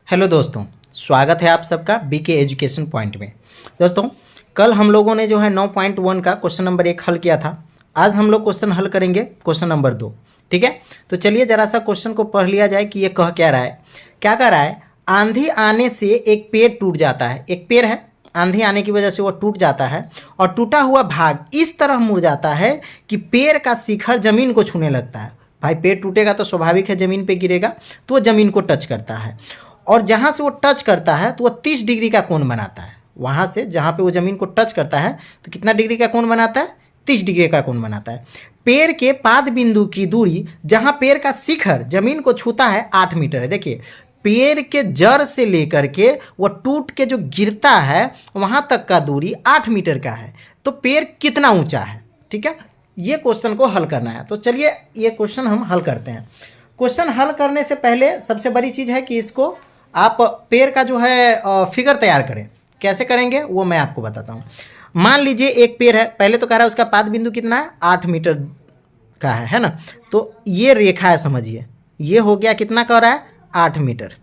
Hello दोस्तों, स्वागत है आप सबका बीके एजुकेशन पॉइंट में। दोस्तों, कल हम लोगों ने जो है 9.1 का क्वेश्चन नंबर 1 हल किया था। आज हम लोग क्वेश्चन हल करेंगे क्वेश्चन नंबर 2। ठीक है, तो चलिए जरा सा क्वेश्चन को पढ़ लिया जाए कि ये कह क्या रहा है। क्या कह रहा है? आंधी आने से एक पेड़ टूट जाता है। एक पेड़ है, आंधी आने की वजह से वो टूट जाता है और टूटा हुआ भाग इस तरह मुड़ जाता है कि पेड़ का शिखर जमीन को छूने लगता है। भाई, पेड़ टूटेगा तो स्वाभाविक है जमीन पे गिरेगा, तो वो जमीन को टच करता है और जहाँ से वो टच करता है तो वो 30 डिग्री का कोण बनाता है। वहाँ से जहाँ पे वो ज़मीन को टच करता है तो कितना डिग्री का कोण बनाता है? 30 डिग्री का कोण बनाता है। पेड़ के पाद बिंदु की दूरी जहाँ पेड़ का शिखर जमीन को छूता है 8 मीटर है। देखिए, पेड़ के जड़ से लेकर के वो टूट के जो गिरता है वहाँ तक का दूरी 8 मीटर का है। तो पेड़ कितना ऊँचा है? ठीक है, ये क्वेश्चन को हल करना है। तो चलिए ये क्वेश्चन हम हल करते हैं। क्वेश्चन हल करने से पहले सबसे बड़ी चीज़ है कि इसको आप पेड़ का जो है फिगर तैयार करें। कैसे करेंगे वो मैं आपको बताता हूँ। मान लीजिए एक पेड़ है, पहले तो कह रहा है उसका पाद बिंदु कितना है? 8 मीटर का है ना। तो ये रेखा है, समझिए, ये हो गया कितना कह रहा है? 8 मीटर।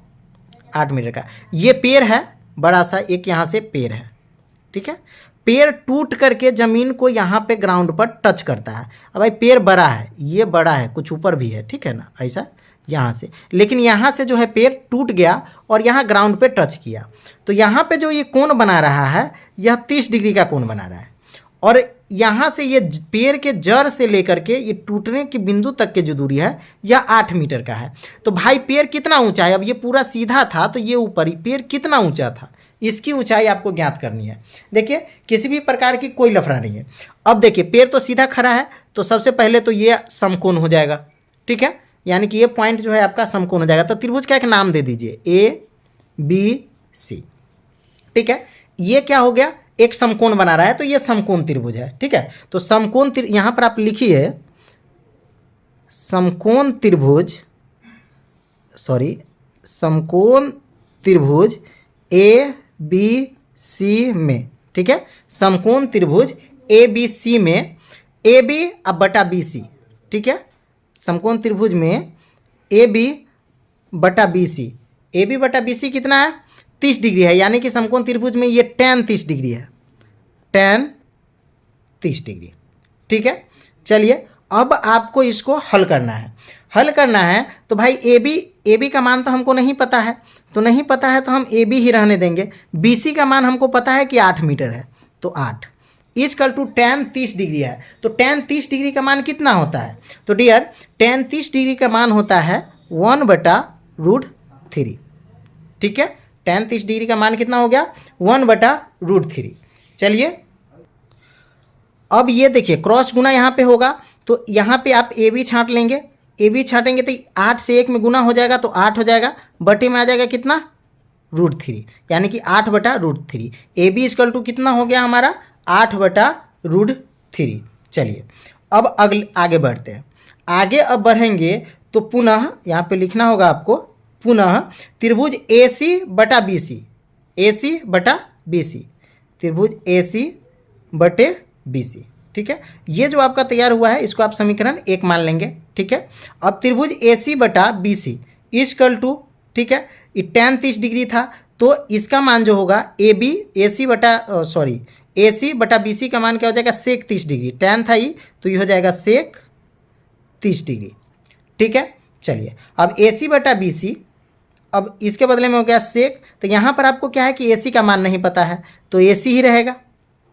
8 मीटर का ये पेड़ है, बड़ा सा एक यहाँ से पेड़ है। ठीक है, पेड़ टूट करके ज़मीन को यहाँ पे ग्राउंड पर टच करता है। अब भाई पेड़ बड़ा है, ये बड़ा है, कुछ ऊपर भी है, ठीक है ना, ऐसा यहाँ से, लेकिन यहाँ से जो है पेड़ टूट गया और यहाँ ग्राउंड पे टच किया। तो यहाँ पे जो ये कोण बना रहा है यह 30 डिग्री का कोण बना रहा है और यहाँ से ये पेड़ के जड़ से लेकर के ये टूटने की बिंदु तक की जो दूरी है यह 8 मीटर का है। तो भाई पेड़ कितना ऊंचा है? अब ये पूरा सीधा था तो ये ऊपर ही, पेड़ कितना ऊंचा था इसकी ऊंचाई आपको ज्ञात करनी है। देखिए, किसी भी प्रकार की कोई लफड़ा नहीं है। अब देखिए, पेड़ तो सीधा खड़ा है तो सबसे पहले तो ये समकोण हो जाएगा। ठीक है, यानी कि ये पॉइंट जो है आपका समकोण हो जाएगा। तो त्रिभुज का एक नाम दे दीजिए, ABC। ठीक है, ये क्या हो गया? एक समकोण बना रहा है तो ये समकोण त्रिभुज है। ठीक है, तो समकोण यहां पर आप लिखिए समकोण त्रिभुज, समकोण त्रिभुज ABC में। ठीक है, समकोण त्रिभुज ABC में AB अब बटा BC। ठीक है, समकोण त्रिभुज में AB बटा BC कितना है? 30 डिग्री है, यानी कि समकोण त्रिभुज में ये tan 30 डिग्री है, tan 30 डिग्री। ठीक है, चलिए अब आपको इसको हल करना है। तो भाई AB का मान तो हमको नहीं पता है, तो हम AB ही रहने देंगे। BC का मान हमको पता है कि 8 मीटर है, तो 8 इक्वल टू tan 30 डिग्री है। तो tan 30 डिग्री का मान कितना होता है? तो डियर, tan 30 डिग्री का मान होता है 1/√3। ठीक है, tan 30 डिग्री का मान कितना हो गया? 1/√3। चलिए अब ये देखिए, क्रॉस गुना यहाँ पे होगा तो यहाँ पे आप AB छांट लेंगे। AB छाटेंगे तो 8 से 1 में गुना हो जाएगा तो 8 हो जाएगा, बटे में आ जाएगा कितना? √3, यानी कि 8/√3। AB इक्वल टू कितना हो गया हमारा? 8/√3। चलिए अब आगे बढ़ते हैं। आगे अब बढ़ेंगे तो पुनः यहाँ पे लिखना होगा आपको, पुनः त्रिभुज AC बटा BC, त्रिभुज AC बटे BC। ठीक है, ये जो आपका तैयार हुआ है इसको आप समीकरण 1 मान लेंगे। ठीक है, अब त्रिभुज AC बटा BC इक्वल टू, ठीक है, ये tan 30 डिग्री था तो इसका मान जो होगा AC बटा BC का मान क्या हो जाएगा? sec 30 degree. tan था ये तो ये हो जाएगा sec 30 डिग्री। ठीक है, चलिए अब AC बटा BC, अब इसके बदले में हो गया sec। तो यहाँ पर आपको क्या है कि AC का मान नहीं पता है तो AC ही रहेगा।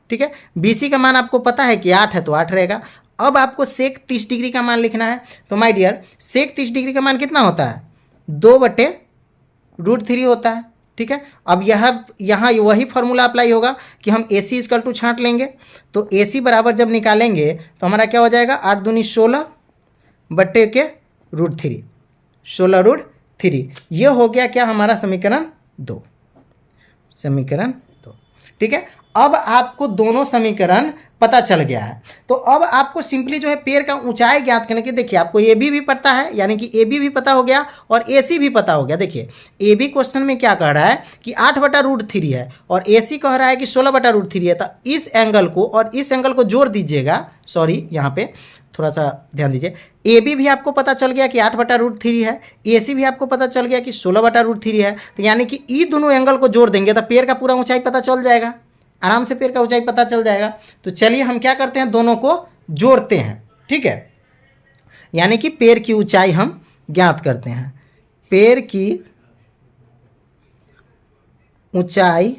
ठीक है, BC का मान आपको पता है कि 8 है तो 8 रहेगा। अब आपको sec 30 डिग्री का मान लिखना है। तो माय डियर, sec 30 डिग्री का मान कितना होता है? 2/√3 होता है। ठीक है, अब यहाँ वही फॉर्मूला अप्लाई होगा कि हम AC इक्वल टू छांट लेंगे। तो AC बराबर जब निकालेंगे तो हमारा क्या हो जाएगा? 8 दूनी 16 बटे के √3, 16√3। ये हो गया क्या हमारा? समीकरण 2। ठीक है, अब आपको दोनों समीकरण पता चल गया है। तो अब आपको सिंपली जो है पेड़ का ऊंचाई ज्ञात करने की, देखिए आपको AB भी पता है, यानी कि AB भी पता हो गया और AC भी पता हो गया। देखिए AB क्वेश्चन में क्या कह रहा है कि 8/√3 है और AC कह रहा है कि 16/√3 है। तो इस एंगल को और इस एंगल को जोड़ दीजिएगा, यहाँ पे थोड़ा सा ध्यान दीजिए, ए बी भी आपको पता चल गया कि 8/√3 है, ए सी भी आपको पता चल गया कि 16/√3 है। तो यानी कि ये दोनों एंगल को जोड़ देंगे तो पेड़ का पूरा ऊंचाई पता चल जाएगा, आराम से पेड़ का ऊंचाई पता चल जाएगा। तो चलिए हम क्या करते हैं, दोनों को जोड़ते हैं, ठीक है। यानी कि पेड़ की ऊंचाई हम ज्ञात करते हैं। पेड़ की ऊंचाई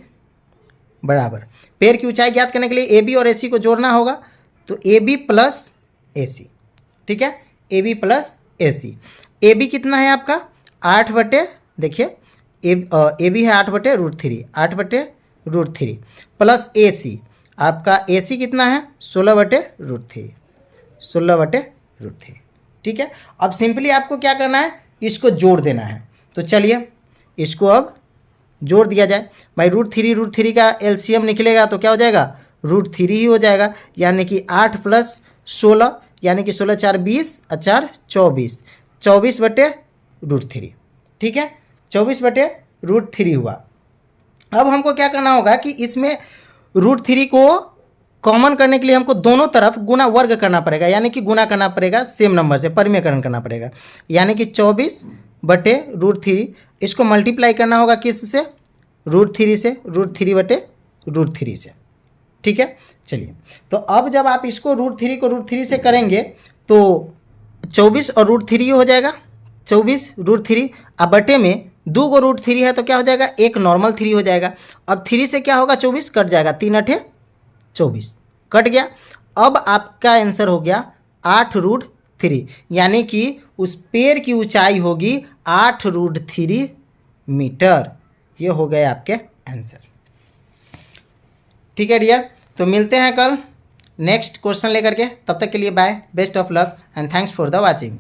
बराबर, पेड़ की ऊंचाई ज्ञात करने के लिए ए बी और ए सी को जोड़ना होगा। तो ए बी प्लस ए सी, ठीक है, A B plus A C. A B कितना है आपका 8 देखिए ए बी है 8/√3, 8/√3 प्लस ए सी, आपका ए सी कितना है 16/√3, 16/√3, ठीक है। अब सिंपली आपको क्या करना है, इसको जोड़ देना है। तो चलिए इसको अब जोड़ दिया जाए। भाई √3 का एलसीएम निकलेगा तो क्या हो जाएगा, √3 ही हो जाएगा। यानी कि 8 + 16 यानी कि 16 4 20 और 4 24, 24/√3, ठीक है, 24/√3 हुआ। अब हमको क्या करना होगा कि इसमें √3 को कॉमन करने के लिए हमको दोनों तरफ गुना वर्ग करना पड़ेगा, यानी कि गुना करना पड़ेगा सेम नंबर से, परिमेयकरण करना पड़ेगा। यानी कि 24/√3 इसको मल्टीप्लाई करना होगा किस से, √3 से, √3/√3 से, ठीक है। चलिए तो अब जब आप इसको √3 को √3 से करेंगे तो 24 और √3 हो जाएगा, 24 √3। अब बटे में 2 को √3 है तो क्या हो जाएगा, एक नॉर्मल 3 हो जाएगा। अब 3 से क्या होगा, 24 कट जाएगा, 3 8 24 कट गया। अब आपका आंसर हो गया 8√3, यानी कि उस पेड़ की ऊंचाई होगी 8√3 मीटर। ये हो गए आपके आंसर, ठीक है डियर। तो मिलते हैं कल नेक्स्ट क्वेश्चन लेकर के, तब तक के लिए bye, best of luck and thanks for the watching.